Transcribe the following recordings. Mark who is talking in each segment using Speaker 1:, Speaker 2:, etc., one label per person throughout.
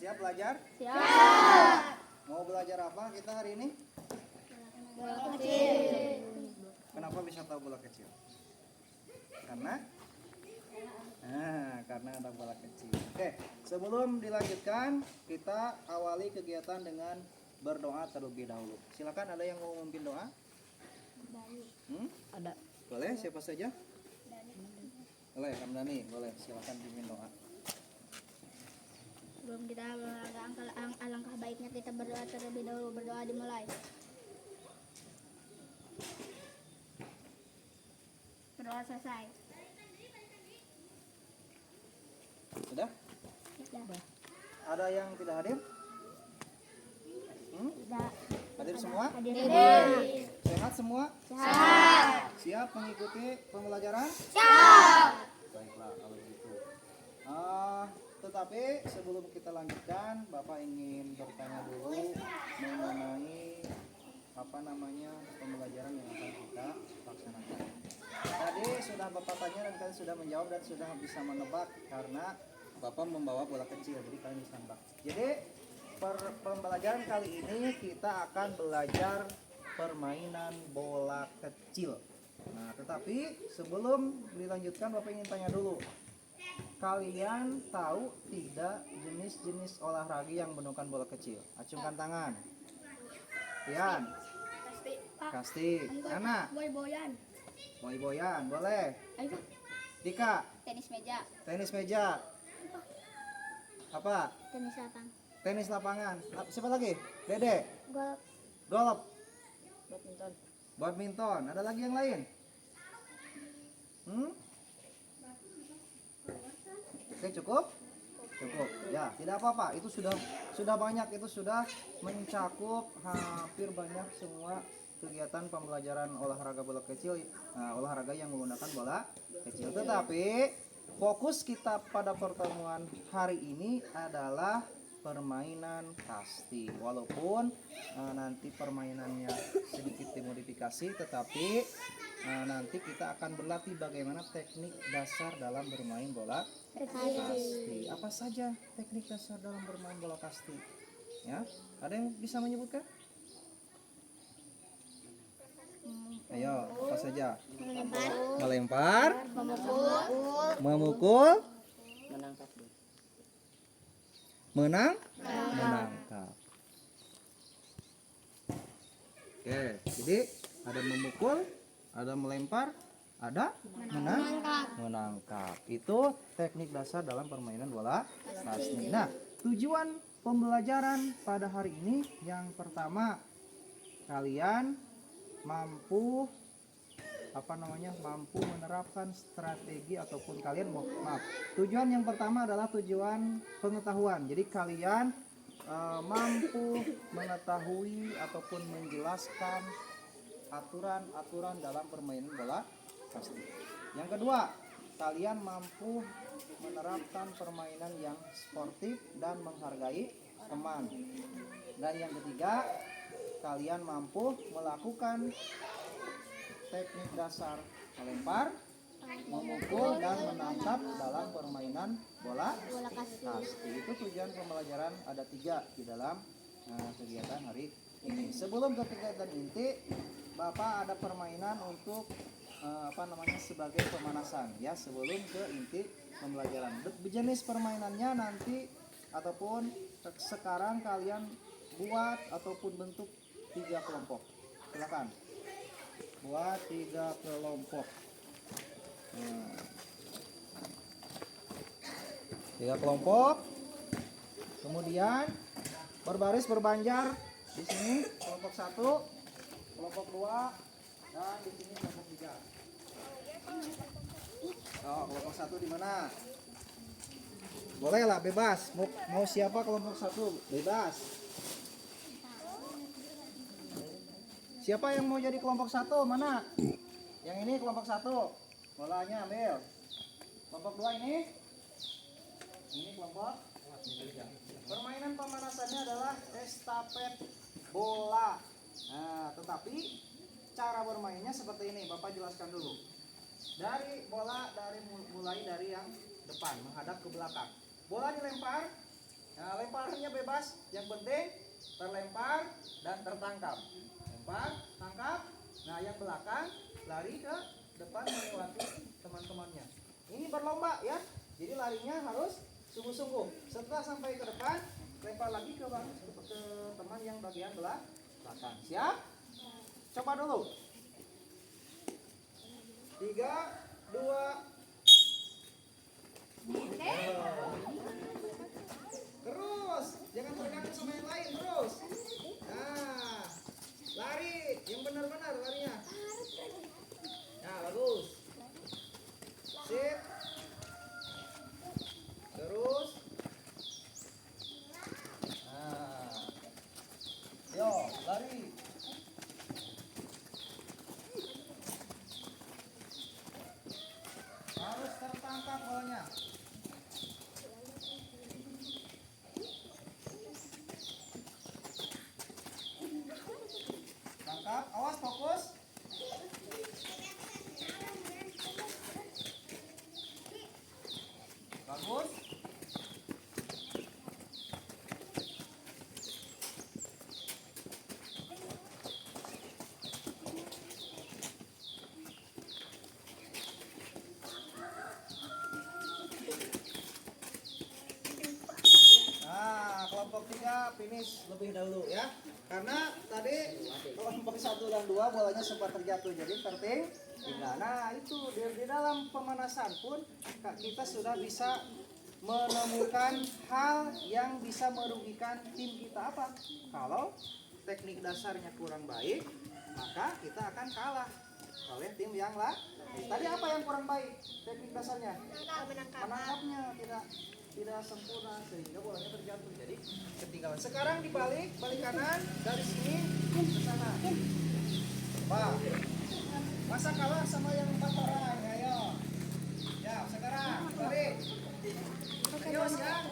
Speaker 1: siap belajar?
Speaker 2: Siap.
Speaker 1: Mau belajar apa kita hari ini?
Speaker 2: Bola kecil.
Speaker 1: Kenapa bisa tahu bola kecil? Karena ada bola kecil. Oke, sebelum dilanjutkan, kita awali kegiatan dengan berdoa terlebih dahulu. Silakan, ada yang mau memimpin doa?
Speaker 2: Ada.
Speaker 1: Boleh, siapa saja? Boleh, Kamdani, boleh. Silakan pimpin doa.
Speaker 3: Sebelum kita alangkah baiknya kita berdoa terlebih dahulu. Berdoa dimulai. Berdoa selesai.
Speaker 1: Sudah?
Speaker 3: Sudah.
Speaker 1: Ada yang tidak hadir?
Speaker 3: Sudah.
Speaker 1: Hadir semua?
Speaker 3: Hadir.
Speaker 1: Sehat semua?
Speaker 3: Siap.
Speaker 1: Siap mengikuti pembelajaran?
Speaker 3: Siap.
Speaker 1: Baiklah kalau begitu. Tetapi sebelum kita lanjutkan, Bapak ingin bertanya dulu mengenai pembelajaran yang akan kita laksanakan. Tadi sudah Bapak tanya dan kalian sudah menjawab dan sudah bisa menebak karena Bapak membawa bola kecil, jadi kalian bisa menebak. Jadi pembelajaran kali ini kita akan belajar permainan bola kecil. Nah, tetapi sebelum dilanjutkan Bapak ingin tanya dulu. Kalian tahu tidak jenis-jenis olahraga yang menggunakan bola kecil? Acungkan tangan. Tian. Kasti. Ana.
Speaker 3: Boy-boyan.
Speaker 1: Boy-boyan, boleh.
Speaker 3: Ayo.
Speaker 1: Dika.
Speaker 3: Tenis meja.
Speaker 1: Tenis meja. Apa?
Speaker 3: Tenis lapang.
Speaker 1: Tenis lapangan. Siapa lagi? Dede.
Speaker 3: Golf.
Speaker 1: Golf.
Speaker 2: Badminton.
Speaker 1: Badminton. Ada lagi yang lain? Oke, cukup? Cukup. Ya, tidak apa-apa. Itu sudah banyak, itu sudah mencakup hampir banyak semua kegiatan pembelajaran olahraga bola kecil, olahraga yang menggunakan bola kecil. Tetapi fokus kita pada pertemuan hari ini adalah permainan kasti. Walaupun nanti permainannya sedikit dimodifikasi, tetapi nanti kita akan berlatih bagaimana teknik dasar dalam bermain bola kasti. Apa saja teknik dasar dalam bermain bola kasti? Ya, ada yang bisa menyebutkan? Ayo, apa saja? Melempar, memukul,
Speaker 2: Menangkap.
Speaker 1: menangkap. Oke, jadi ada memukul, ada melempar, ada menangkap. Itu teknik dasar dalam permainan bola kasti. Nah, tujuan pembelajaran pada hari ini yang pertama, kalian mampu menerapkan strategi ataupun tujuan yang pertama adalah tujuan pengetahuan. Jadi kalian mampu mengetahui ataupun menjelaskan aturan-aturan dalam permainan bola kasti. Yang kedua, kalian mampu menerapkan permainan yang sportif dan menghargai teman. Dan yang ketiga, kalian mampu melakukan teknik dasar melempar, memukul, dan menangkap dalam permainan bola kasti. Itu tujuan pembelajaran ada 3 di dalam kegiatan hari ini. Sebelum ke kegiatan inti, Bapak ada permainan untuk sebagai pemanasan ya sebelum ke inti pembelajaran. Jenis permainannya nanti ataupun sekarang kalian buat ataupun bentuk 3 kelompok. Silakan. Buat 3 kelompok. 3 kelompok. Kemudian berbaris berbanjar di sini kelompok 1, kelompok 2, dan di sini kelompok 3. Oh, kelompok 1 di mana? Boleh lah, bebas. Mau siapa kelompok 1? Bebas. Siapa yang mau jadi kelompok 1? Mana? Yang ini kelompok 1. Bolanya ambil. Kelompok 2 ini? Ini kelompok 3. Permainan pemanasannya adalah estafet bola. Nah, tetapi cara bermainnya seperti ini. Bapak jelaskan dulu. Mulai dari yang depan menghadap ke belakang. Bola dilempar. Nah, lemparan bebas, yang penting terlempar dan tertangkap. Lempar, tangkap. Nah, yang belakang lari ke depan melewati teman-temannya. Ini berlomba ya. Jadi larinya harus sungguh-sungguh. Setelah sampai ke depan, lempar lagi ke teman yang bagian belakang. Siap? Coba dulu. 3, 2. Terus, jangan terganggu sama yang lain terus. Nah, lari yang benar-benar larinya. Nah, bagus. Sip. Terus. Nah. Yo, lari. Harus tertangkap bolanya. Tangkap, awas fokus. Bagus. Nah, kelompok 3 finish lebih dahulu ya. Karena tadi kelompok 1 dan 2 bolanya sempat terjatuh, jadi tertinggal. Nah, itu di dalam pemanasan pun kita sudah bisa menemukan hal yang bisa merugikan tim kita apa? Kalau teknik dasarnya kurang baik, maka kita akan kalah oleh tim yang lain. Tadi apa yang kurang baik teknik dasarnya? Menangkapnya tidak sempurna sehingga bolanya terjatuh, jadi ketinggalan. Sekarang dibalik, balik kanan dari sini ke sana. Pak, masa kalah sama yang 4 orang? Ayo. Ya, sekarang balik. Ayo ya.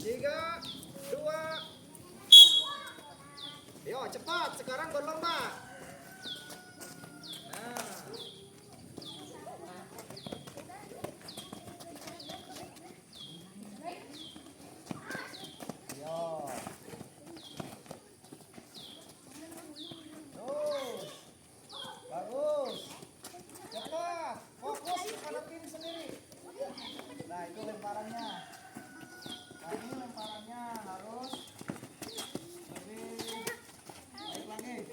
Speaker 1: 3, 2. Ayo cepat, sekarang berlomba. Nah. Bagus. Cepat. Fokus kepada tim sendiri. Nah, itu lemparannya. Nah, ini lemparannya harus lebih baik lagi.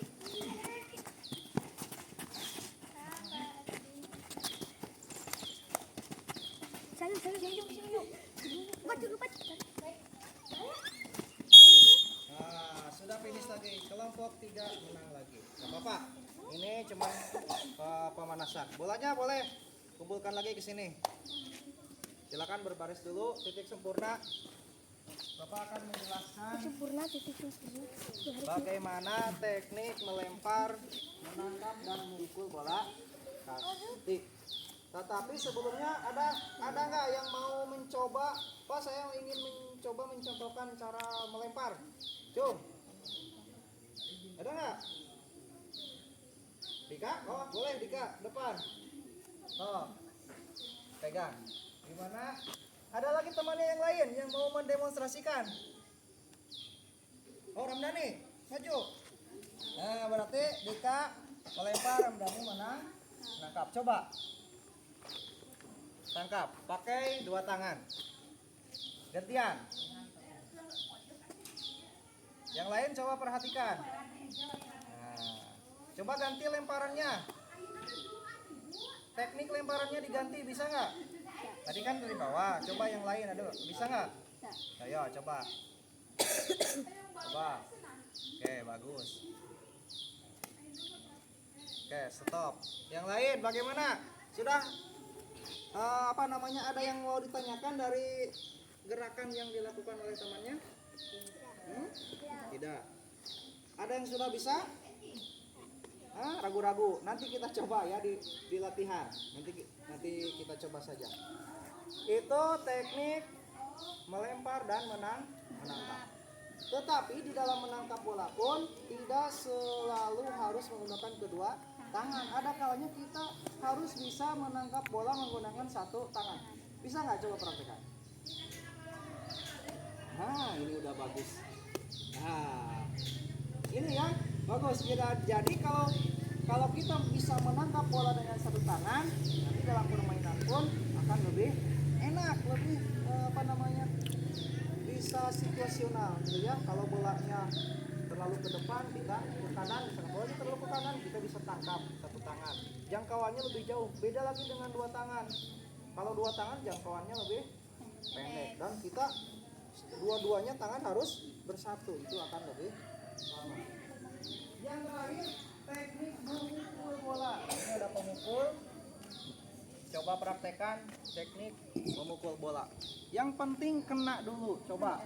Speaker 1: Nah, sudah finish lagi. Kelompok 3 menang lagi. Gak apa-apa. Ini cuma pemanasan. Bolanya boleh kumpulkan lagi ke sini. Silakan berbaris dulu, titik sempurna. Bapak akan menjelaskan bagaimana teknik melempar, menangkap dan memukul bola kasti. Tetapi sebelumnya ada nggak yang mau mencoba? Pak, saya ingin mencoba mencontohkan cara melempar. Cung, ada nggak? Dika, oh boleh Dika, depan. Oh, pegang. Gimana? Ada lagi temannya yang lain yang mau mendemonstrasikan? Oh, Ramdhani, maju. Nah, berarti Dika melempar, Ramdhani menangkap. Coba. Tangkap, pakai 2 tangan. Gantian. Yang lain coba perhatikan. Nah, coba ganti lemparannya. Teknik lemparannya diganti, bisa nggak? Tadi kan dari bawah, coba yang lain, aduh, bisa nggak? Ayo, coba. Coba. Oke, bagus. Oke, stop. Yang lain bagaimana? Sudah ada yang mau ditanyakan dari gerakan yang dilakukan oleh temannya? Tidak. Ada yang sudah bisa? Ragu-ragu. Nanti kita coba ya di latihan. Nanti kita coba saja. Itu teknik melempar dan menangkap. Tetapi di dalam menangkap bola pun tidak selalu harus menggunakan kedua tangan. Ada kalanya kita harus bisa menangkap bola menggunakan 1 tangan. Bisa nggak? Coba praktekkan. bagus. Nah, ini ya bagus. Jadi kalau kita bisa menangkap bola dengan satu tangan, nanti dalam permainan pun akan lebih enak, lebih bisa situasional gitu ya. Kalau bolanya terlalu ke depan, kita ke kanan, misalnya bolanya terlalu ke kanan, kita bisa tangkap satu tangan. Jangkauannya lebih jauh. Beda lagi dengan dua tangan. Kalau dua tangan jangkauannya lebih pendek dan kita dua-duanya tangan harus bersatu, itu akan lebih lama. Yang terakhir teknik memukul bola. Ini ada pemukul. Coba praktekkan teknik memukul bola. Yang penting kena dulu, coba.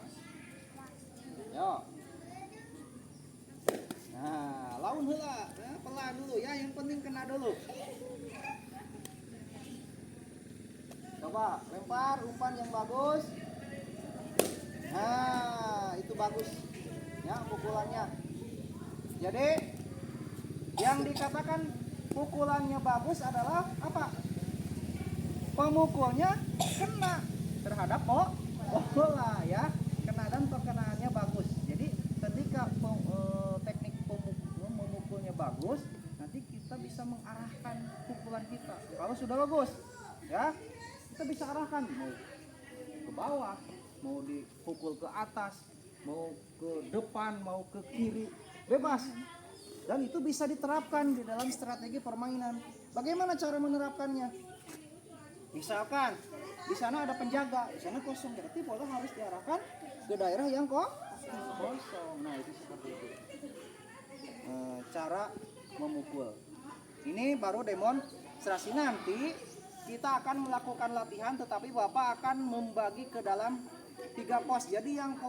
Speaker 1: Yo. Nah, lawan heula, pelan dulu ya, yang penting kena dulu. Coba lempar umpan yang bagus. Nah, itu bagus. Ya, pukulannya. Jadi yang dikatakan pukulannya bagus adalah apa? Pemukulnya kena terhadap bola ya, kena dan perkenaannya bagus. Jadi ketika teknik memukulnya bagus, nanti kita bisa mengarahkan pukulan kita. Kalau sudah bagus, ya kita bisa arahkan mau ke bawah, mau dipukul ke atas, mau ke depan, mau ke kiri, bebas. Dan itu bisa diterapkan di dalam strategi permainan. Bagaimana cara menerapkannya? Misalkan di sana ada penjaga, di sana kosong, berarti bola harus diarahkan ke daerah yang kosong. Nah, itu seperti itu. Cara memukul. Ini baru demonstrasi, nanti kita akan melakukan latihan, tetapi Bapak akan membagi ke dalam 3 pos. Jadi yang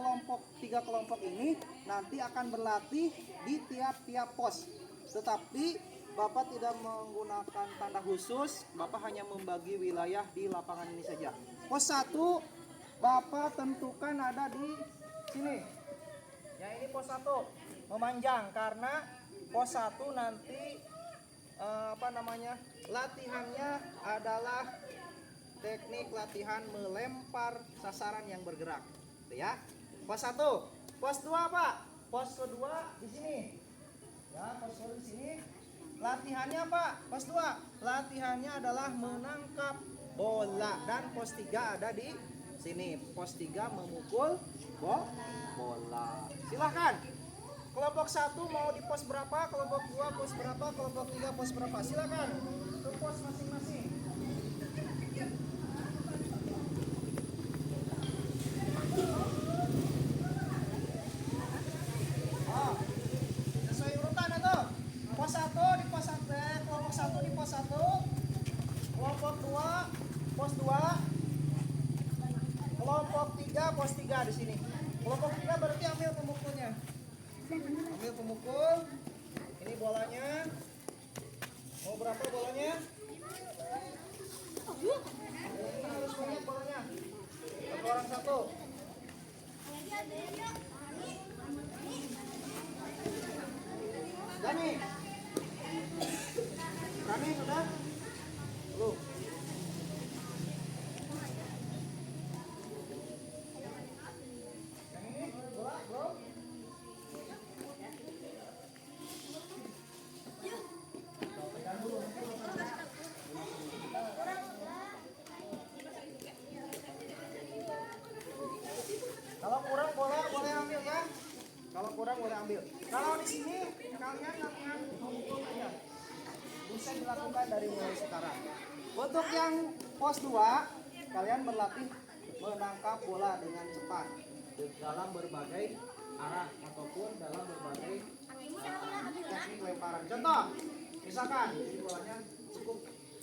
Speaker 1: tiga kelompok ini nanti akan berlatih di tiap-tiap pos. Tetapi Bapak tidak menggunakan tanda khusus, Bapak hanya membagi wilayah di lapangan ini saja. Pos 1 Bapak tentukan ada di sini. Ya, ini pos 1 memanjang, karena pos 1 nanti latihannya adalah teknik latihan melempar sasaran yang bergerak. Gitu ya. Pos 1. Pos 2 Pak? Pos kedua di sini. Ya, pos 2 di sini. Latihannya Pak? Pos 2. Latihannya adalah menangkap bola, dan pos 3 ada di sini. Pos 3 memukul bola. Silahkan. Kelompok 1 mau di pos berapa? Kelompok 2 pos berapa? Kelompok 3 pos berapa? Silahkan ke pos masing-masing. Sesuai urutan itu. Pos 1 di pos 1, kelompok 1 di pos 1, kelompok 2 pos 2, kelompok 3 pos 3 di sini. Kelompok 3 berarti ambil pemukulnya. Ambil pemukul. Ini bolanya. Mau berapa bolanya? Ini harus banyak bolanya. Satu orang satu. Dani. Kami sudah? Belum. Yang ini bola belum? Kalau kurang bola boleh ambil ya. Kalau kurang boleh ambil. Kalau di sini kalian latihan memukul aja. Bisa dilakukan dari mulai sekarang. Untuk yang pos 2, kalian berlatih menangkap bola dengan cepat dalam berbagai arah ataupun dalam berbagai teknik lemparan. Contoh, misalkan ini bolanya cukup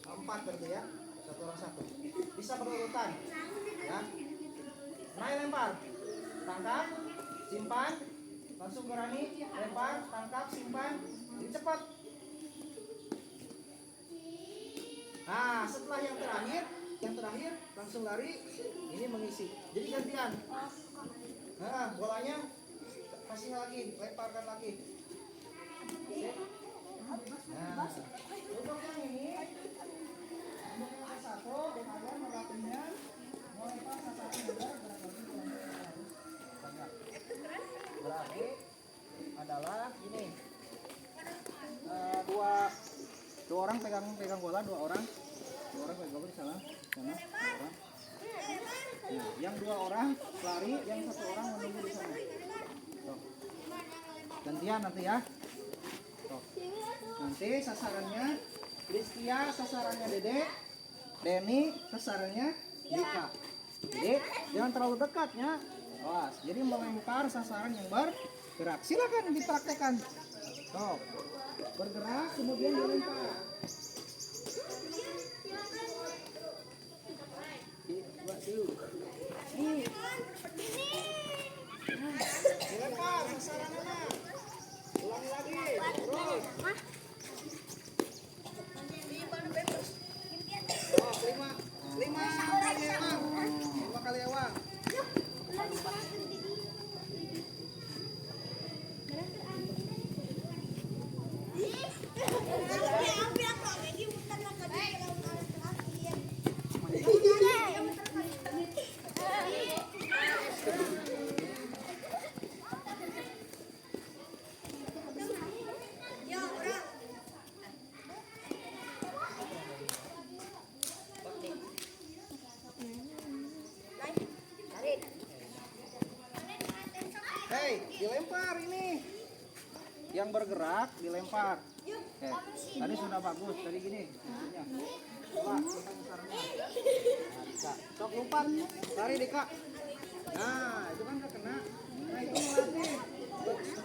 Speaker 1: 4 berarti ya, satu orang satu. Bisa berurutan, ya. Naik lempar, tangkap, simpan, langsung berani lempar, tangkap, simpan, ini cepat. Nah, setelah yang terakhir langsung lari, ini mengisi. Jadi gantian. Nah, bolanya kasih lagi, lemparkan lagi. Nah, untuk yang ini, untuk yang satu, kalian melatihnya melempar sasaran bola berapa kali bolanya harus banyak. adalah gini. Dua orang pegang bola, dua orang pegang bola di sana, dua orang. Nah, yang dua orang lari, yang satu orang menunggu di sana. Tuh. Gantian nanti ya. Tuh. Nanti sasarannya Rizkia, sasarannya Dede, Denny, sasarannya Dika. Jadi jangan terlalu dekatnya. Awas. Jadi melempar sasaran yang bergerak. Silakan dipraktekkan. Tuh. Bergerak kemudian dilempar. Dilempar sasarannya. Ulangi lagi. Terus. Oh, lima kali ewang. 5 kali ewang. Hei, dilempar ini. Yang bergerak dilempar. Oke, tadi sudah bagus. Tadi gini. Coba, lempar sasarannya. Nah, Dika. Sok lompat. Lari Dika. Nah, itu kan udah kena. Nah, itu melatih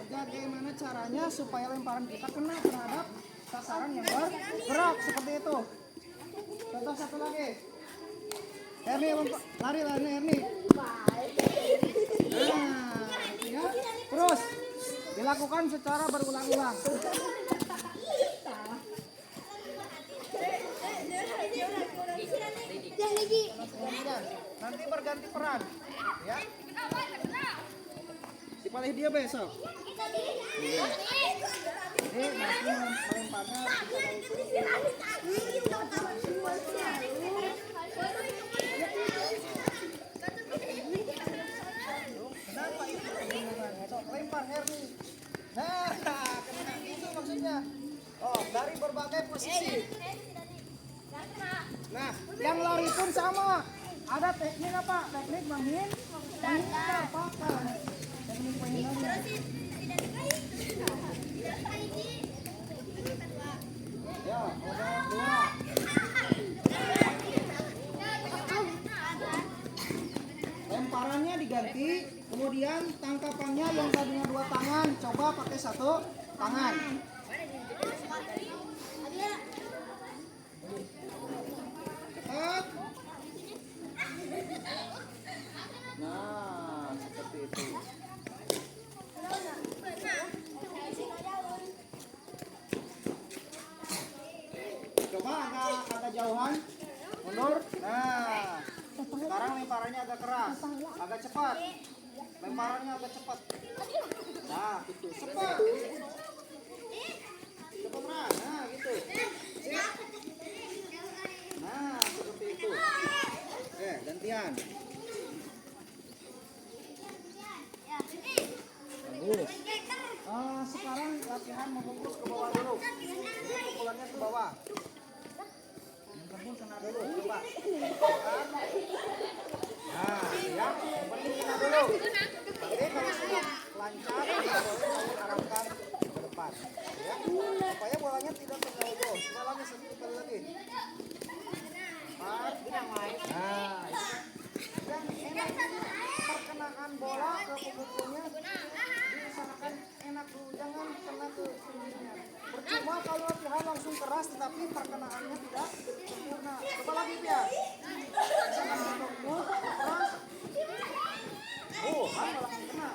Speaker 1: bagaimana caranya supaya lemparan kita kena terhadap sasaran yang bergerak seperti itu. Contoh satu lagi. Erni, lari Erni. Nah, ya. Terus dilakukan secara berulang-ulang. Nanti berganti peran, ya. Dipilih dia besok. Jadi nanti melemparnya kenapa itu? Lempar Herni. Nah, kena itu maksudnya. Oh, dari berbagai posisi. Nah, yang lari pun sama. Ada teknik apa? Teknik menghindar pakan. Teknik menghindar. Ya, udah dua. Lemparannya diganti, kemudian tangkapannya yang tadinya 2 tangan, coba pakai 1 tangan. Cepat. Nah, seperti itu. Coba agak jauhan, mundur. Nah, sekarang lemparannya agak keras, agak cepat. Lemparannya agak cepat. Nah, gitu. Cepat. Cepat Ran. Nah, gitu. Nah, seperti itu. Gantian. Bagus. Sekarang latihan membungkus ke bawah dulu. Jadi pukulannya ke bawah. Kebun kena dulu, coba. Nah, ya, penting kena dulu. Jadi kalau sudah lancar, kita boleh arahkan ke depan, ya. Supaya bolanya tidak terjauh. Coba lagi sekali lagi. 4. Nah, yang enak perkenaan bola ke pukulnya diusahakan enak dulu, jangan kena ke sininya. Percuma kalau latihan langsung keras tetapi perkenaannya tidak sempurna. Coba lagi ya. Keras. Oh, kan malah kena.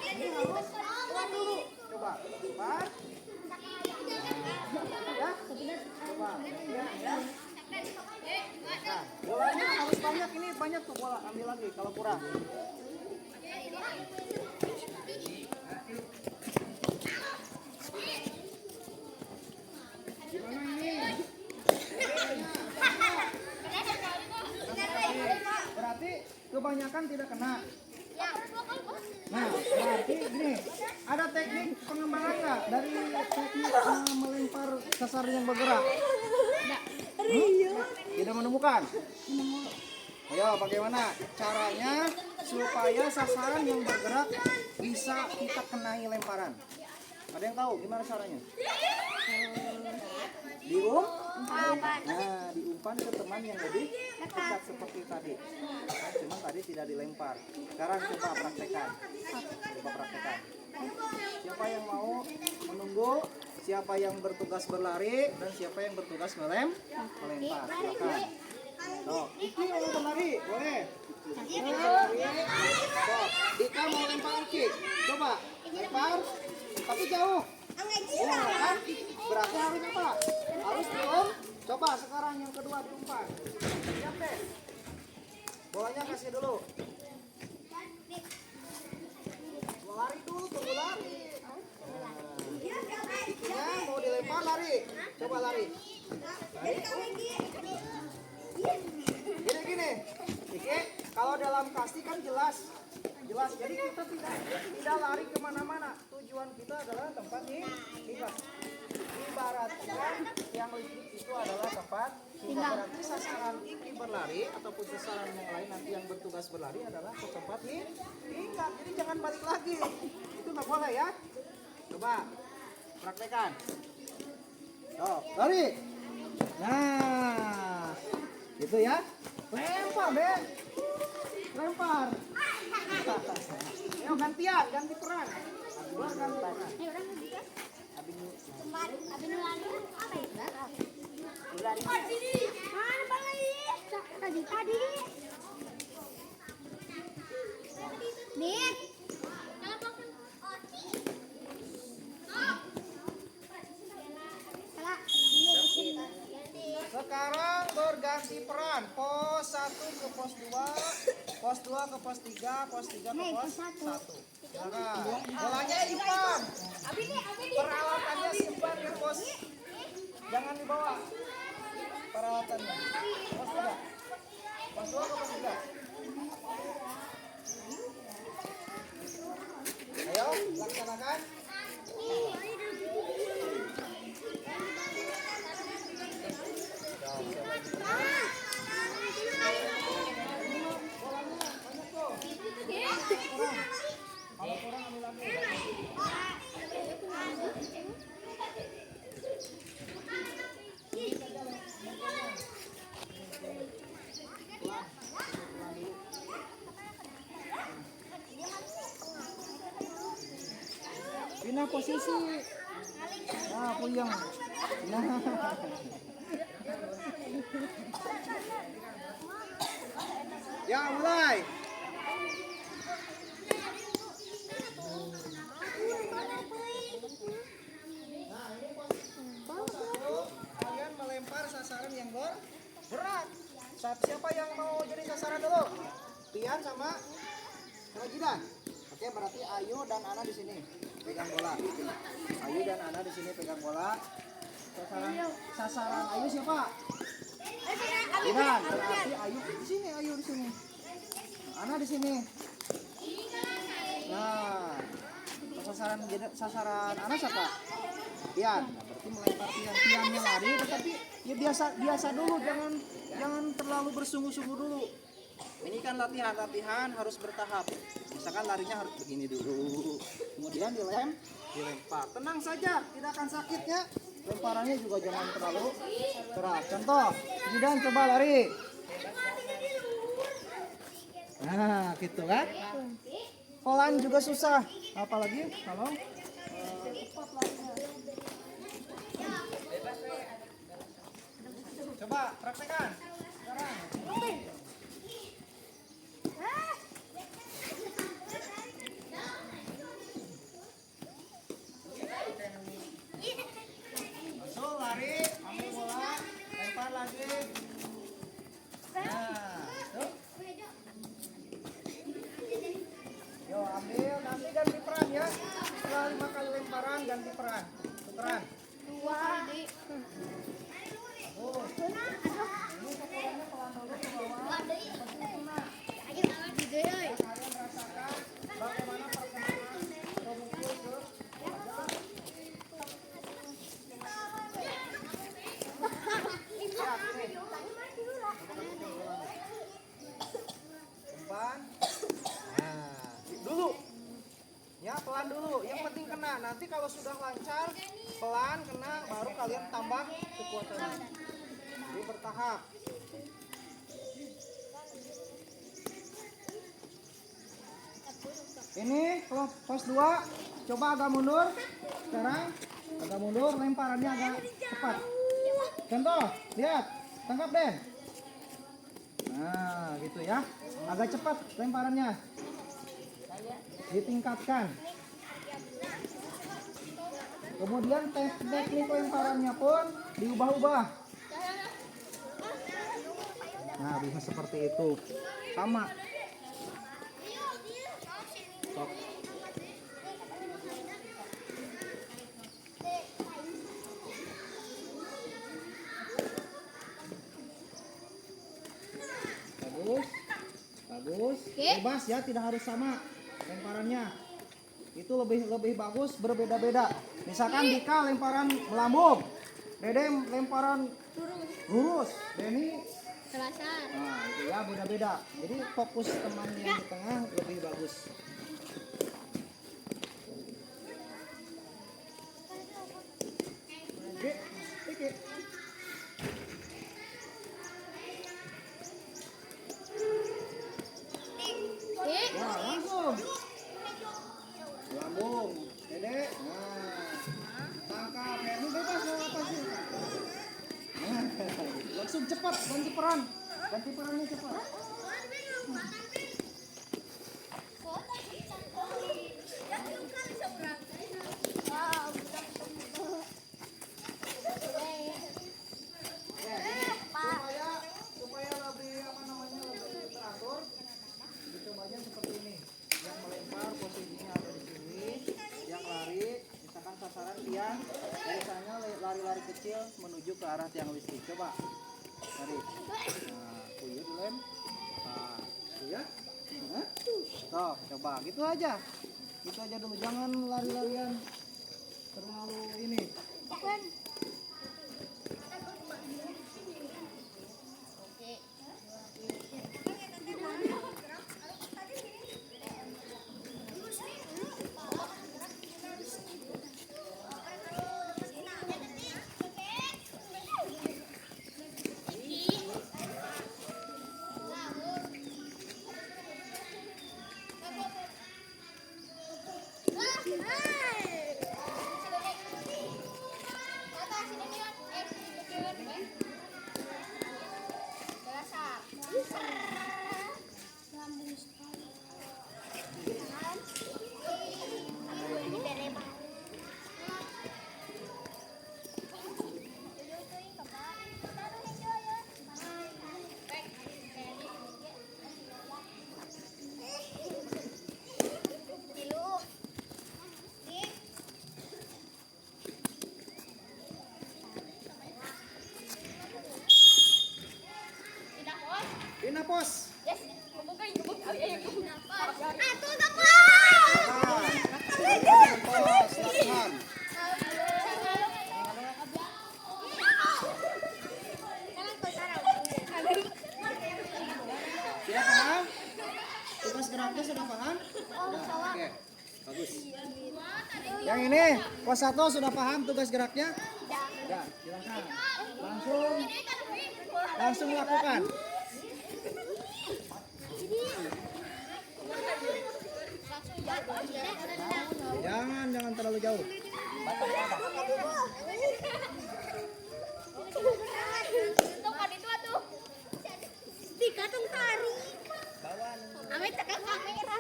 Speaker 1: Ini harus pelan dulu. Coba. 4. Ya. Coba. Ya. Nah, bolanya harus banyak, ini banyak tuh bola, ambil lagi kalau kurang. Gimana ini? Berarti kebanyakan tidak kena. Nah, berarti gini, ada teknik pengembangan nggak dari teknik melempar sasaran yang bergerak? Tidak menemukan. Ayo, bagaimana caranya supaya sasaran yang bergerak bisa kita kenai lemparan? Ada yang tahu gimana caranya? Nah, diumpan ke teman yang lebih dekat seperti tadi. Cuma tadi tidak dilempar. Sekarang coba praktekkan. Siapa yang mau menunggu? Siapa yang bertugas berlari dan siapa yang bertugas melempar? Silakan. Tuh, Iki mau berlari, boleh. Berlari. Tuh, Dika mau lempar Iki. Coba lempar, tapi jauh. Kan? Berarti harus apa? Harus dium. Coba sekarang yang kedua diumpan. Siap deh. Bolanya kasih dulu. Lari dulu, tunggu lari. Ikinya mau dilempar lari. Coba lari. Gini. Iki, kalau dalam kasti kan jelas. Jadi kita tidak lari kemana-mana. Tujuan kita adalah tempat ini. Ibaratkan yang listrik itu adalah tempat berarti sasaran Iki berlari ataupun sasaran yang lain nanti yang bertugas berlari adalah ke tempat ini. Ingat, jadi jangan balik lagi. Itu nggak boleh ya. Coba praktekan. Oh, lari. Nah, gitu ya. Lempar, Ben. Lempar. Ayo gantian, ganti peran. Dua ganti peran.
Speaker 3: Tadi. Nih.
Speaker 1: Sekarang berganti peran. Pos 1 ke pos 2, pos 2 ke pos 3, pos 3 ke pos 1. Silakan. Bolanya simpan. Peralatannya simpan di pos. Jangan dibawa. Peralatannya. Pos 3. Pos 2 ke pos 3. Ayo, laksanakan. Pindah posisi. Nah, puyeng. Nah. Ya, mulai. Nah, ini posisi satu. Kalian melempar sasaran yang berat. Siapa yang mau jadi sasaran dulu? Pian sama Jidan. Oke, berarti Ayu dan Ana di sini pegang bola. Ayu dan Ana di sini pegang bola. Sasaran Ayu siapa? Jidan. Berarti Ayu di sini, Ayu di sini. Ana di sini. Nah, sasaran Ana siapa? Pian. Nah, berarti melempar Piannya lari, tetapi ya biasa dulu, jangan terlalu bersungguh-sungguh dulu. Ini kan latihan harus bertahap. Misalkan larinya harus begini dulu, kemudian dilempar. Tenang saja, tidak akan sakit ya. Lemparannya juga jangan terlalu keras. Contoh, Jidan coba lari. Nah, gitu kan? Pelan juga susah, apalagi kalau cepat larinya. Coba praktekkan sekarang. Masuk, lari, ambil bola, lempar lagi. Nah, tuh. Yo, ambil, nanti ganti peran ya. Setelah 5 kali lemparan, ganti peran. Tukeran. Ini pukulannya pelan dulu ke bawah. Kalian rasakan nanti kalau sudah lancar, pelan, kena, baru kalian tambah kekuatannya. Jadi bertahap. Ini kalau pos 2, coba agak mundur. Sekarang agak mundur, lemparannya agak cepat. Contoh, lihat, tangkap Den. Nah, gitu ya. Agak cepat lemparannya. Ditingkatkan. Kemudian teknik lemparannya pun diubah-ubah. Nah, bisa seperti itu. Sama. Stop. Bagus. Bagus. Bebas ya, tidak harus sama lemparannya. Itu lebih bagus, berbeda-beda. Misalkan Dika lemparan melambung, Dede lemparan lurus, Denny
Speaker 3: Sebasar.
Speaker 1: nah itu ya, beda-beda. Jadi fokus teman yang di tengah lebih bagus. Oke, oke. Ya, langsung. Lambung, Dede. Nah, tangkap. Ini bebas mau apa sih? Nah, langsung cepat ganti peran. Ganti perannya cepat. Supaya lebih apa namanya lebih teratur, dicobanya seperti ini. Yang melempar posisinya ada di sini, yang lari misalkan sasaran tiang, biasanya lari-lari kecil menuju ke arah tiang listrik. Coba lari. Nah, kuyup dilem. Nah, ya. Nah, tuh, coba gitu aja. Gitu aja dulu, jangan lari-larian terlalu ini. Dina pos. Pos, latihan. Sudah paham? Tugas geraknya sudah paham? Sudah. Oke. Bagus. Yang ini pos 1 sudah paham tugas geraknya? Ya, silakan. Langsung lakukan. Jangan terlalu jauh.
Speaker 3: Amit tekan kamera.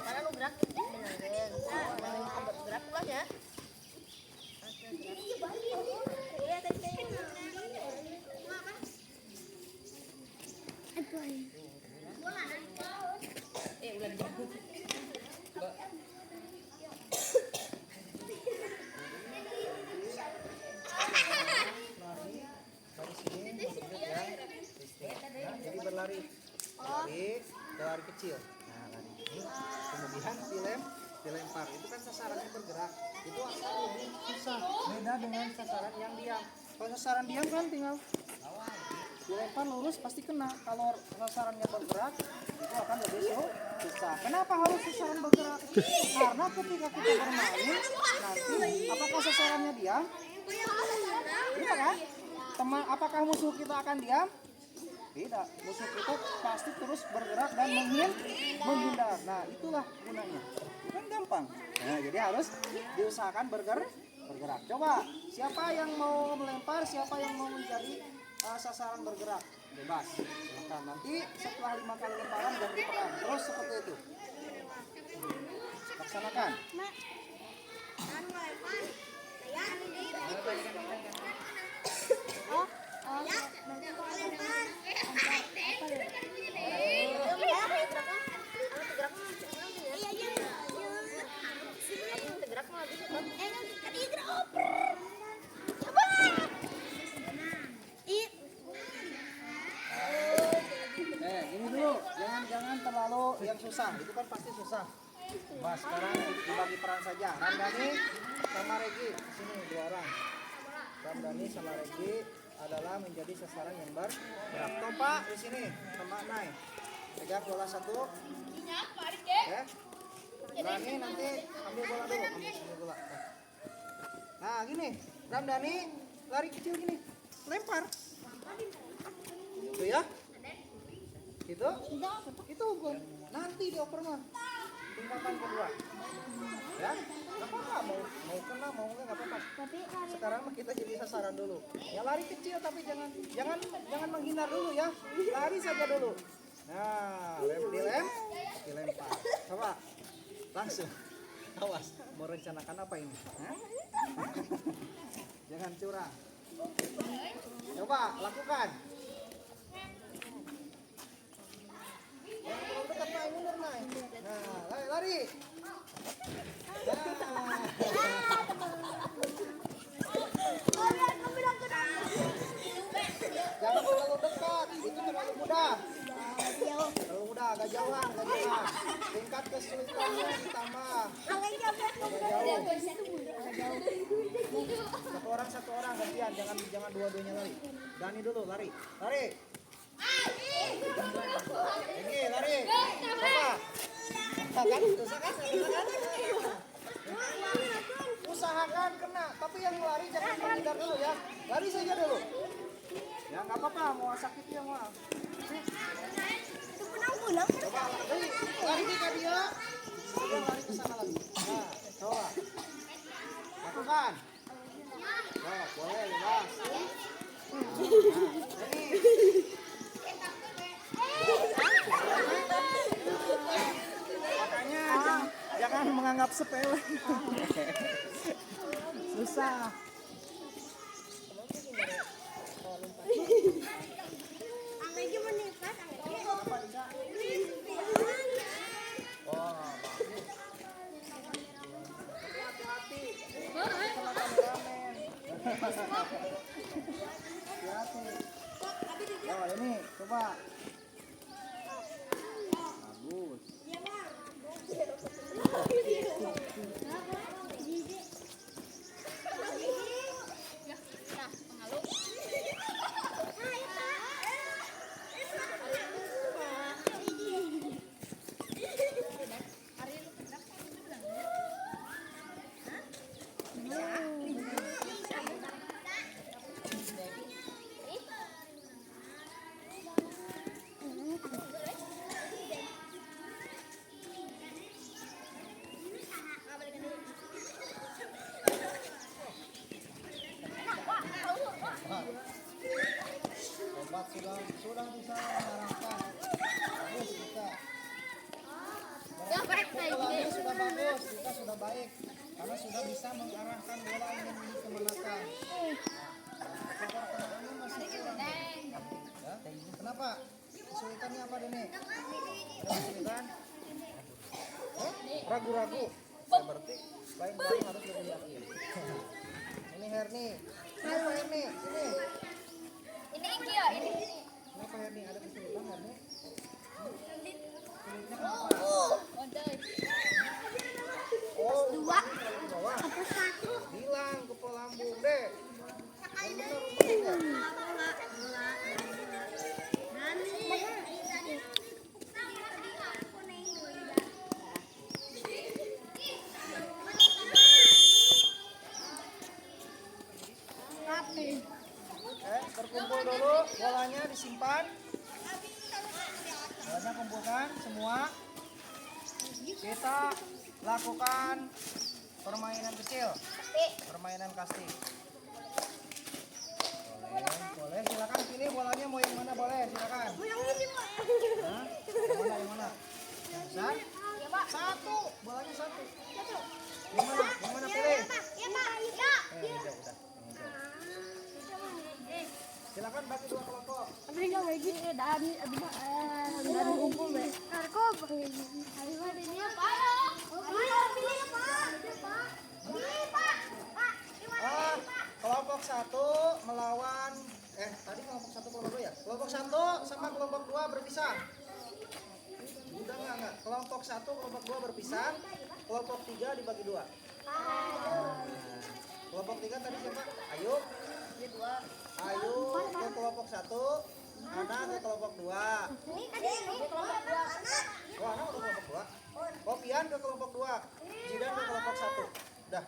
Speaker 2: Karena lu gerak beneran. Gerak pulang ya. Udah dijemput.
Speaker 1: Jadi berlari kecil. Nah, lari ini. Kemudian dilempar. Itu kan sasarannya bergerak. Itu akan lebih susah. Beda dengan sasaran yang diam. Kalau sasaran diam kan tinggal dilempar lurus pasti kena. Kalau sasarannya bergerak, itu akan lebih susah. Kenapa harus sasaran bergerak? Karena ketika kita bermain nanti apakah sasarannya diam? Tidak kan? Teman, apakah musuh kita akan diam? Tidak, musuh kita pasti terus bergerak dan menghindar. Nah, itulah gunanya. Kan gampang. Nah, jadi harus diusahakan bergerak. Coba, siapa yang mau melempar, siapa yang mau menjadi sasaran bergerak? Bebas. Silakan. Nanti setelah 5 kali lemparan ganti peran. Terus seperti itu. Laksanakan. Ini dulu, jangan terlalu yang susah. Itu kan pasti susah. Nah, sekarang dibagi peran saja. Ramdhani sama Regi, sini 2 orang. Ramdhani sama Regi adalah menjadi sasaran yang bergerak. Tompa di sini sama Nay. Pegang bola 1. Ya. Ramdhani nanti ambil bola dulu. Ambil bola. Nah, gini. Ramdhani lari kecil gini. Lempar. Itu ya. Gitu. Itu gol. Nanti dioper mah. Tingkatan kedua. Ya. Enggak apa-apa mau kena mau enggak apa-apa. Sekarang kita jadi sasaran dulu. Ya lari kecil tapi jangan menghindar dulu ya. Lari saja dulu. Nah, dilempar. Coba. Langsung. Awas, mau rencanakan apa ini? Hah? Jangan curang. Coba lakukan. Kalau dekat naik mundur naik. Nah, lari. Jangan terlalu dekat, itu terlalu mudah. Terlalu mudah, agak jauhan. Tingkat kesulitannya ditambah. Agak jauh. Satu orang gantian, jangan dua-duanya lari. Dani dulu lari. Ini lari. Apa? Kan? Usahakan kena, tapi yang lari jangan menghindar dulu ya. Lari saja dulu. Ya nggak apa-apa, mau sakitnya mau. Coba lari ke dia. Coba lari ke sana lagi. Nah, coba. Lakukan. Oh, boleh bebas. Nah, ini. Makanya jangan menganggap sepele. Susah. Hati-hati. Ya, ini coba. Bagus. Obat sudah bisa mengarahkan. Bagus kita. Bolanya sudah bagus, kita sudah baik karena sudah bisa mengarahkan bola ingin dikemanakan. Kecepatan masih kurang. Ya. Kenapa? Kesulitannya apa Dene? Kesulitan? Ragu-ragu. Ya, berarti lain-lain harus lebih yakin. Ini Herni. Kenapa Herni? Sini. Kenapa Herni? Ada kesulitan Herni? Sulitnya kenapa? Oh, di bawah. Bilang ke pelambung deh. Yang benar rumahnya. disimpan. Bolanya kumpulkan semua. Kita lakukan permainan kecil. Permainan kasti. Boleh, silakan pilih bolanya mau yang mana boleh, silakan.
Speaker 3: Yang ini, Pak.
Speaker 1: Hah? Yang mana? Yang besar? Satu, bolanya satu. Yang mana? Yang mana pilih?
Speaker 3: Ya, Pak. Ya.
Speaker 1: Yang hijau udah. Yang hijau. Silakan bagi dua kelompok.
Speaker 3: Tapi enggak kayak gini dan kumpul deh. Narkob. Ayo ini apa? Ayo pilih Pak. Pilih Pak.
Speaker 1: Kelompok satu melawan tadi kelompok satu kelompok dua ya? Kelompok satu sama kelompok dua berpisah. Udah enggak. Kelompok satu kelompok dua berpisah. Kelompok tiga dibagi dua. Kelompok tiga tadi siapa? Ayo. Ayo ke kelompok satu. Ana ke kelompok dua.
Speaker 3: Ini kelompok 2.
Speaker 1: Oh, Ana ke kelompok dua. Oh, Pian ke kelompok dua. Jidan ke kelompok satu. Udah.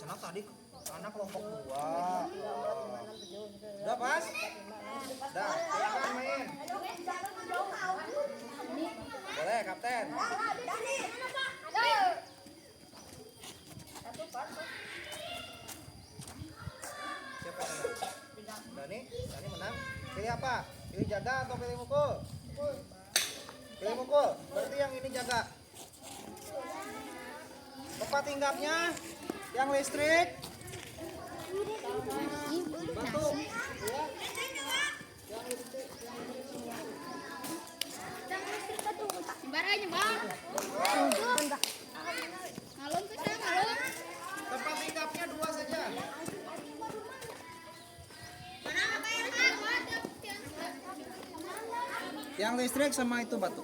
Speaker 1: Cenah tadi anak kelompok dua. Udah pas? Udah, silakan main. Boleh, Kapten. Siapa yang menang? Dani menang. Pilih apa? Pilih jaga atau pilih mukul? Pilih mukul. Berarti yang ini jaga. Tempat hinggapnya yang listrik. Batu. Ya. Yang listrik semua.
Speaker 3: Sembaranya, Bang. Ngalung ke sana, ngalung.
Speaker 1: Tempat hinggapnya dua saja. Yang listrik sama itu batu.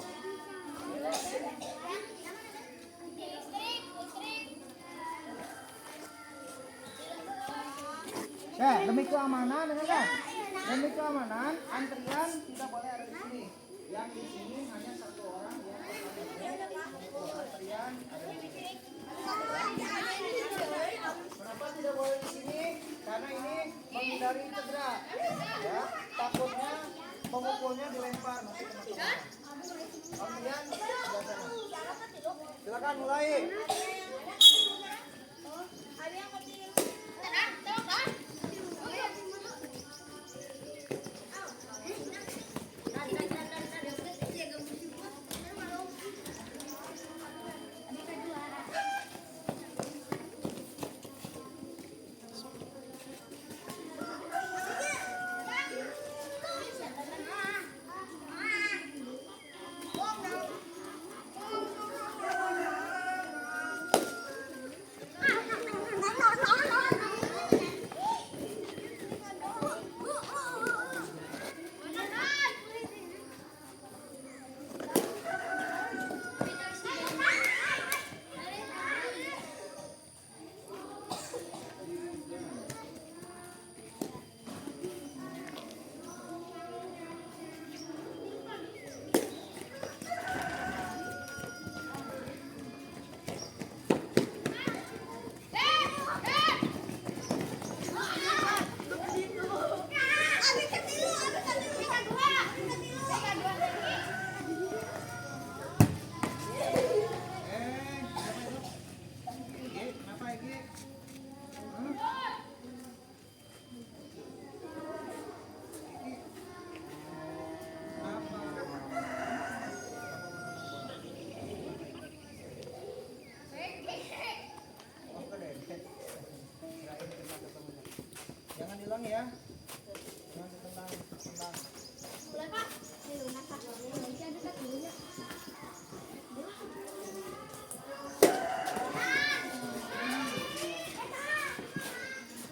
Speaker 1: Demi keamanan, dengarkan. Demi keamanan, antrian tidak boleh ada di sini. Yang di sini hanya satu orang yang antrian ada di sini. Kenapa tidak boleh di sini? Karena ini menghindari cedera. Ya, takutnya pemukulnya dilempar nanti teman-teman. Kemudian sebelah sana. Silakan mulai. Jangan hilang ya. Jangan ditendang.
Speaker 3: Boleh, Pak? Ini lunak, Pak. Ini ada satu ya.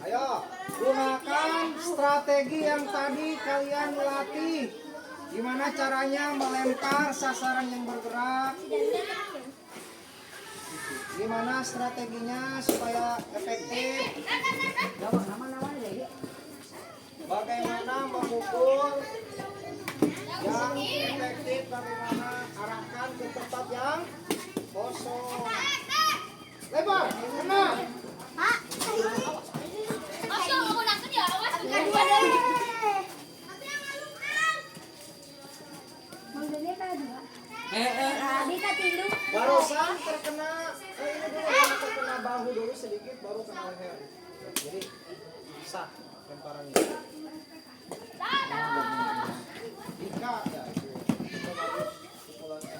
Speaker 1: Ayo, gunakan strategi yang tadi kalian latih. Gimana caranya melempar sasaran yang bergerak? Gimana strateginya supaya efektif? Bagaimana memukul yang efektif? Bagaimana arahkan ke tempat yang kosong? Lebar, kena.
Speaker 3: Pak. Awas, aku nak kerja. Awas. Bisa tidur.
Speaker 1: Barusan terkena ini dulu, terkena bahu dulu sedikit baru kena leher. Jadi sah lemparannya. Jika ya itu bagus pukulannya.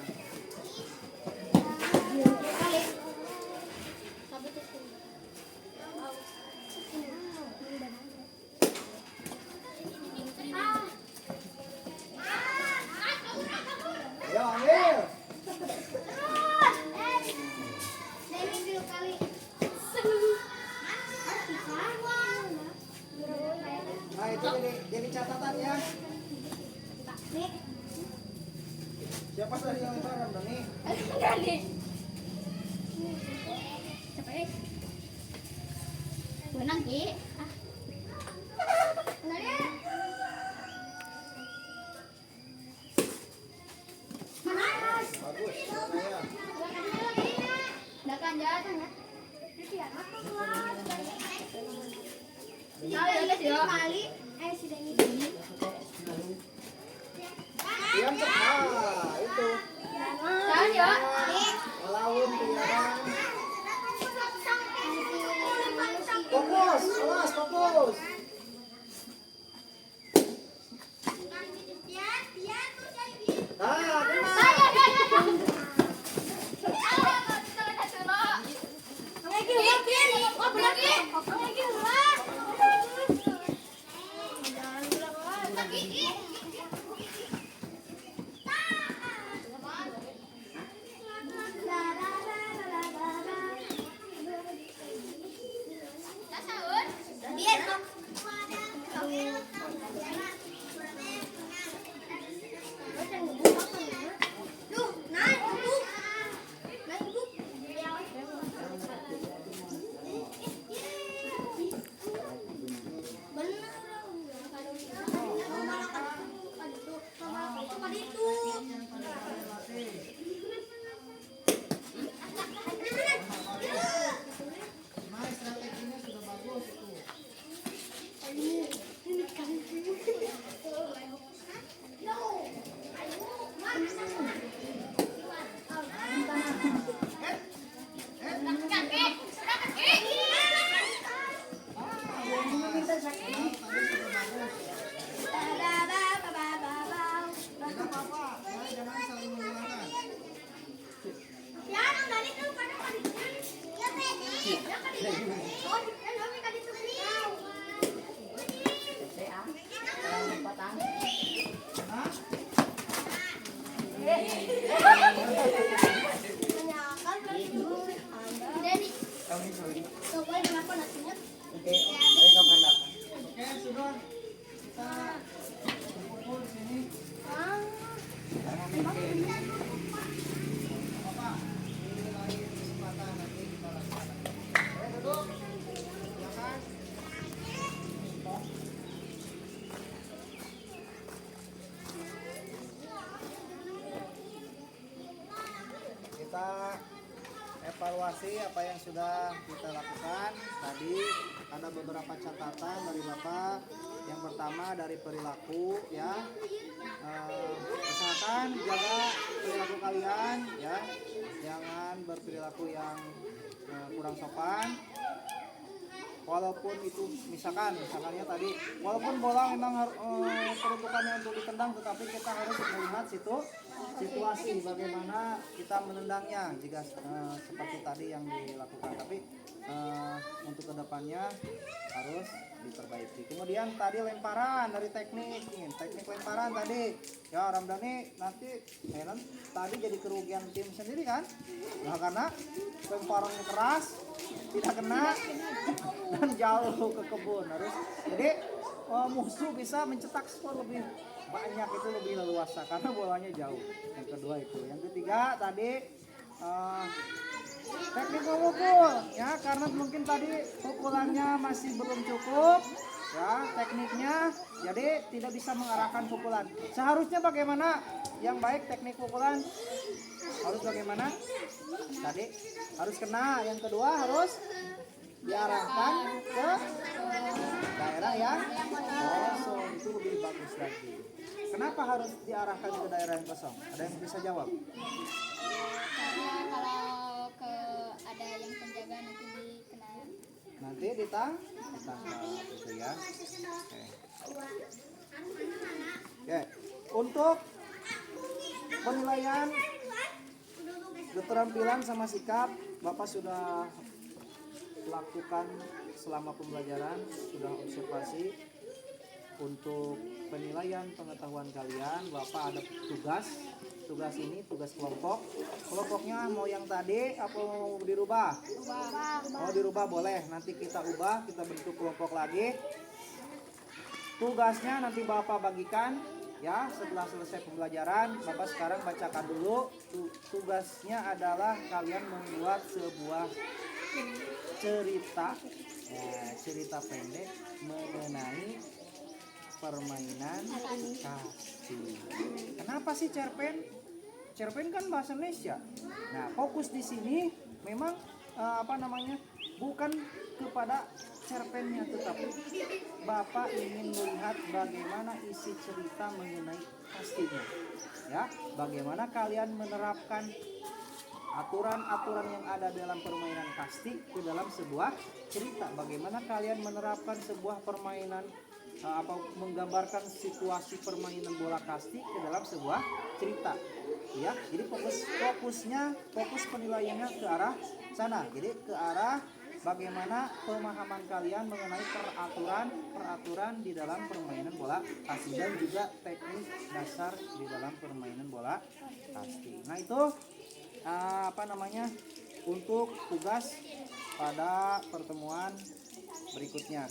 Speaker 1: Ayo ambil. Nah itu jadi catatan ya. Siapa tadi yang lemparan Doni?
Speaker 3: Menang Ki.
Speaker 1: Bagus. Mana ya?
Speaker 3: Dakan jatuh ya. Kali, sudah ini.
Speaker 1: Diam cek. Ah, itu.
Speaker 3: Jangan ya.
Speaker 1: Melawan Tiara. Fokus, awas, fokus. Nah, kena. Nah, strateginya sudah bagus itu. Tidak apa-apa, ya, jangan saling menyalahkan. Hah? Kami sorry. Oke, ayo kamu hendak. Oke, sudah. Kita kumpul di sini. Jangan bikin. Apa? Ini lagi kesempatan nanti kita laksanakan. Ayo duduk. Silakan. Stop. Kita evaluasi apa yang sudah kita lakukan tadi. Ada beberapa catatan dari Bapak. Yang pertama dari perilaku ya, misalkan jaga perilaku kalian ya, jangan berperilaku yang kurang sopan. Walaupun itu misalkannya tadi, walaupun bola memang peruntukannya untuk ditendang, tetapi kita harus melihat situasi bagaimana kita menendangnya jika seperti tadi yang dilakukan. Tapi untuk kedepannya harus diperbaiki. Kemudian tadi lemparan dari teknik lemparan tadi ya Ramdhani nanti tadi jadi kerugian tim sendiri kan, nah karena lemparannya keras tidak kena dan jauh ke kebun. Harus jadi musuh bisa mencetak skor lebih banyak, itu lebih leluasa karena bolanya jauh. Yang kedua itu, yang ketiga tadi teknik memukul ya, karena mungkin tadi pukulannya masih belum cukup ya tekniknya, jadi tidak bisa mengarahkan pukulan. Seharusnya bagaimana yang baik teknik pukulan? Harus bagaimana? Tadi harus kena, yang kedua harus diarahkan ke daerah yang kosong, itu lebih bagus lagi. Kenapa harus diarahkan ke daerah yang kosong? Ada yang bisa jawab?
Speaker 2: Karena kalau ada yang penjaga nanti dikenain.
Speaker 1: Nanti ditangkap gitu ya. Oke. Untuk penilaian keterampilan sama sikap, Bapak sudah lakukan selama pembelajaran, sudah observasi. Untuk penilaian pengetahuan kalian, Bapak ada tugas ini tugas kelompoknya mau yang tadi apa mau dirubah? Mau dirubah boleh, nanti kita ubah, kita bentuk kelompok lagi. Tugasnya nanti Bapak bagikan ya setelah selesai pembelajaran. Bapak sekarang bacakan dulu. Tugasnya adalah kalian membuat sebuah cerita cerita pendek mengenai permainan kastil. Kenapa sih cerpen? Cerpen kan bahasa Indonesia. Nah, fokus di sini memang bukan kepada cerpennya, tetapi Bapak ingin melihat bagaimana isi cerita mengenai kastilnya. Ya, bagaimana kalian menerapkan aturan-aturan yang ada dalam permainan kasti ke dalam sebuah cerita. Bagaimana kalian menerapkan sebuah permainan menggambarkan situasi permainan bola kasti ke dalam sebuah cerita. Ya, jadi fokus penilaiannya ke arah sana. Jadi ke arah bagaimana pemahaman kalian mengenai peraturan di dalam permainan bola kasti dan juga teknik dasar di dalam permainan bola kasti. Nah, itu untuk tugas pada pertemuan berikutnya.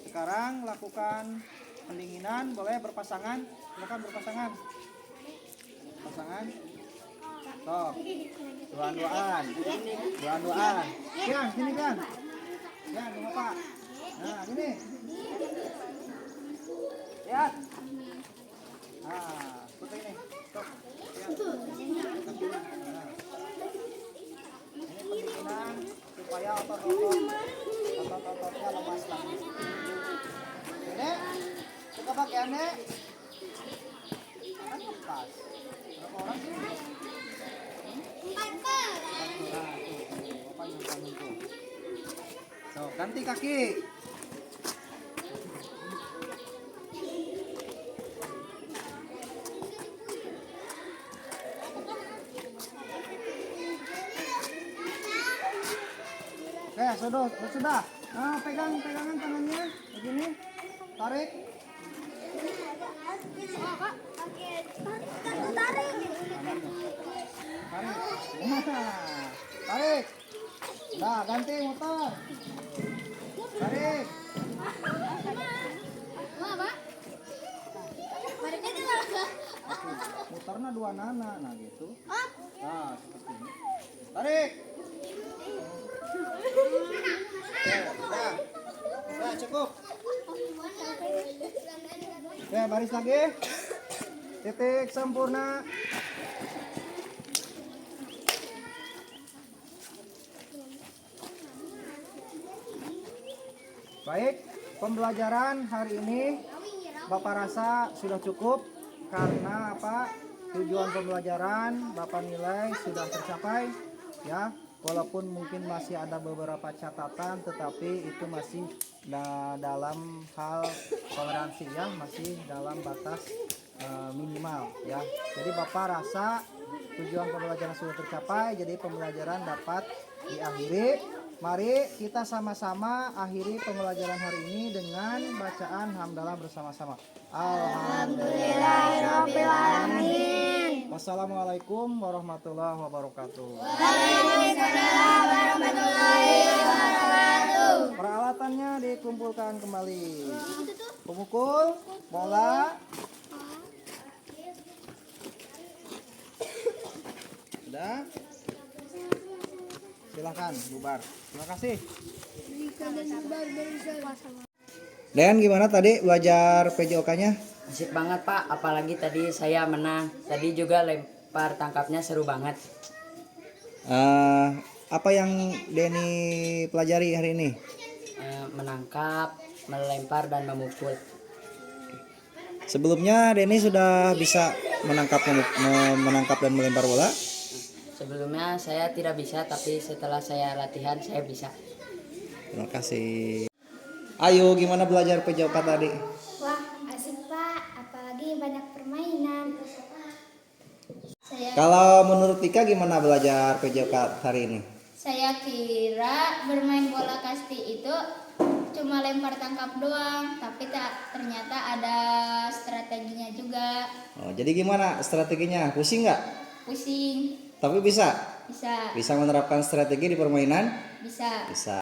Speaker 1: Sekarang lakukan pendinginan, boleh berpasangan, silakan berpasangan. Pasangan. Stop. Duaan. Ya, sini kan. Ya, tunggu Pak. Nah, gini. Lihat. Nah, seperti ini. Stop. Lihat. Nah. Ini pendinginan supaya otot-ototnya lemas lagi. Dek, suka pakaian Dek? Kan lepas. Berapa orang sih? So, ganti kaki. Sudah. Nah, pegangan tangannya begini. Tarik. Tarik. Nah, ganti muter. Tarik. Muternya dua nana, nah gitu. Nah, seperti ini. Tarik. Nah, cukup. Ya, baris lagi. Titik sempurna. Baik, pembelajaran hari ini Bapak rasa sudah cukup karena tujuan pembelajaran Bapak nilai sudah tercapai ya. Walaupun mungkin masih ada beberapa catatan, tetapi itu masih dalam hal toleransi ya, masih dalam batas minimal ya. Jadi Bapak rasa tujuan pembelajaran sudah tercapai, jadi pembelajaran dapat diakhiri. Mari kita sama-sama akhiri pembelajaran hari ini dengan bacaan hamdalah bersama-sama. Alhamdulillahirobbilalamin. Wassalamualaikum warahmatullahi wabarakatuh.
Speaker 3: Waalaikumsalam warahmatullahi wabarakatuh.
Speaker 1: Peralatannya dikumpulkan kembali. Pemukul bola. Sudah. Silahkan bubar. Terima kasih. Dan gimana tadi belajar PJOK-nya?
Speaker 4: Asik banget Pak, apalagi tadi saya menang. Tadi juga lempar tangkapnya seru banget.
Speaker 1: Apa yang Denny pelajari hari ini?
Speaker 4: Menangkap, melempar dan memukul.
Speaker 1: Sebelumnya Denny sudah bisa menangkap dan melempar bola.
Speaker 4: Sebelumnya saya tidak bisa, tapi setelah saya latihan saya bisa.
Speaker 1: Terima kasih. Ayo, gimana belajar PJOK tadi?
Speaker 3: Wah, asik Pak, apalagi banyak permainan.
Speaker 1: Kalau menurut Tika gimana belajar PJOK hari ini?
Speaker 2: Saya kira bermain bola kasti itu cuma lempar tangkap doang, tapi ternyata ada strateginya juga.
Speaker 1: Oh, jadi gimana strateginya? Pusing nggak?
Speaker 2: Pusing,
Speaker 1: Tapi bisa?
Speaker 2: bisa,
Speaker 1: Bisa menerapkan strategi di permainan?
Speaker 2: bisa.
Speaker 1: Bisa.